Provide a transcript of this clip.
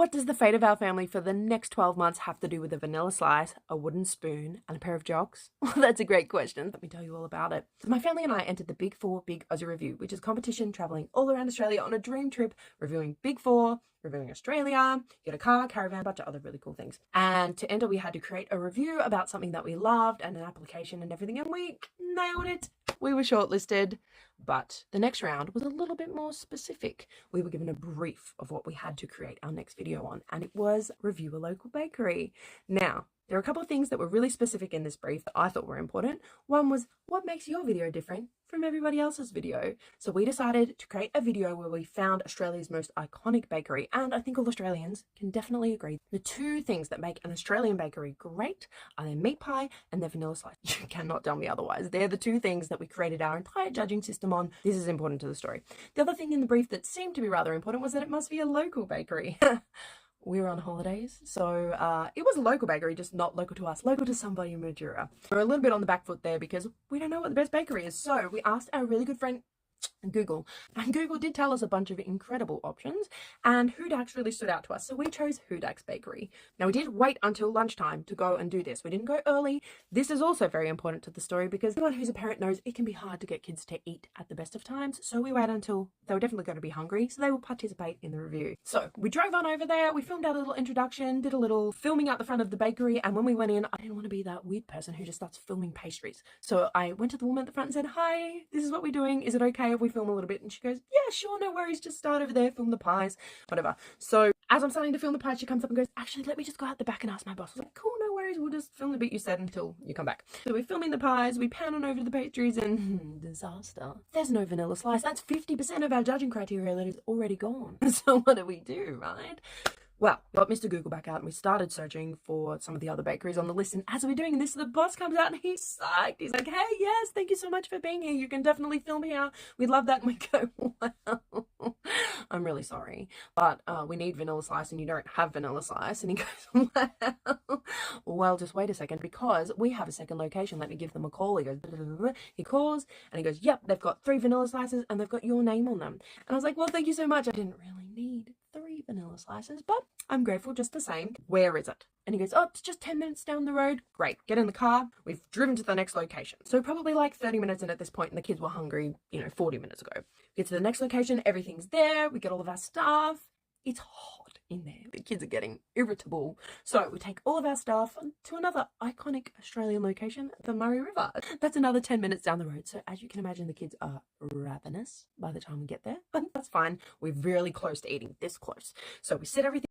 What does the fate of our family for the next 12 months have to do with a vanilla slice, a wooden spoon, and a pair of jocks? Well, that's a great question. Let me tell you all about it. So my family and I entered the BIG4 Big Aussie review, which is a competition traveling all around Australia on a dream trip, reviewing Big 4, reviewing Australia, get a car, caravan, a bunch of other really cool things. And to enter, we had to create a review about something that we loved and an application and everything, and we nailed it. We were shortlisted, but the next round was a little bit more specific. We were given a brief of what we had to create our next video on, and it was review a local bakery. Now, there are a couple of things that were really specific in this brief that I thought were important. One was, what makes your video different from everybody else's video? So we decided to create a video where we found Australia's most iconic bakery, and I think all Australians can definitely agree. The two things that make an Australian bakery great are their meat pie and their vanilla slice. You cannot tell me otherwise. They're the two things that we created our entire judging system on. This is important to the story. The other thing in the brief that seemed to be rather important was that it must be a local bakery. We were on holidays, so it was a local bakery, just not local to us, local to somebody in Mildura. We're a little bit on the back foot there because we don't know what the best bakery is. So we asked our really good friend Google, and Google did tell us a bunch of incredible options, and Hudak's really stood out to us, so we chose Hudak's Bakery. Now, we did wait until lunchtime to go and do this. We didn't go early. This is also very important to the story because anyone who's a parent knows it can be hard to get kids to eat at the best of times, so we waited until they were definitely going to be hungry, so they will participate in the review. So we drove on over there, we filmed our little introduction, did a little filming out the front of the bakery, and when we went in, I didn't want to be that weird person who just starts filming pastries. So I went to the woman at the front and said, "Hi, this is what we're doing. Is it okay if we film a little bit?" And she goes, "Yeah, sure, no worries, just start over there, film the pies, whatever." So as I'm starting to film the pies, she comes up and goes, "Actually, let me just go out the back and ask my boss." I was like, "Cool, no worries, we'll just film the bit you said until you come back." So we're filming the pies, we pan on over to the pastries, and disaster. There's no vanilla slice. That's 50% of our judging criteria that is already gone. So what do we do, right? Well, got Mr. Google back out and we started searching for some of the other bakeries on the list. And as we're doing this, the boss comes out and he's psyched. He's like, "Hey, yes, thank you so much for being here. You can definitely film here. We'd love that." And we go, "Well, I'm really sorry, but we need vanilla slice and you don't have vanilla slice." And he goes, "Well, just wait a second because we have a second location. Let me give them a call." He goes, he calls and he goes, "Yep, they've got 3 vanilla slices and they've got your name on them." And I was like, "Well, thank you so much. I didn't really need 3 vanilla slices, but I'm grateful just the same. Where is it?" And he goes, "Oh, it's just 10 minutes down the road." Great. Get in the car. We've driven to the next location. So probably like 30 minutes in at this point, and the kids were hungry, 40 minutes ago. Get to the next location. Everything's there. We get all of our stuff. It's hot in there. The kids are getting irritable. So we take all of our stuff to another iconic Australian location, the Murray River. That's another 10 minutes down the road. So as you can imagine, the kids are ravenous by the time we get there. But that's fine. We're really close to eating, this close. So we set everything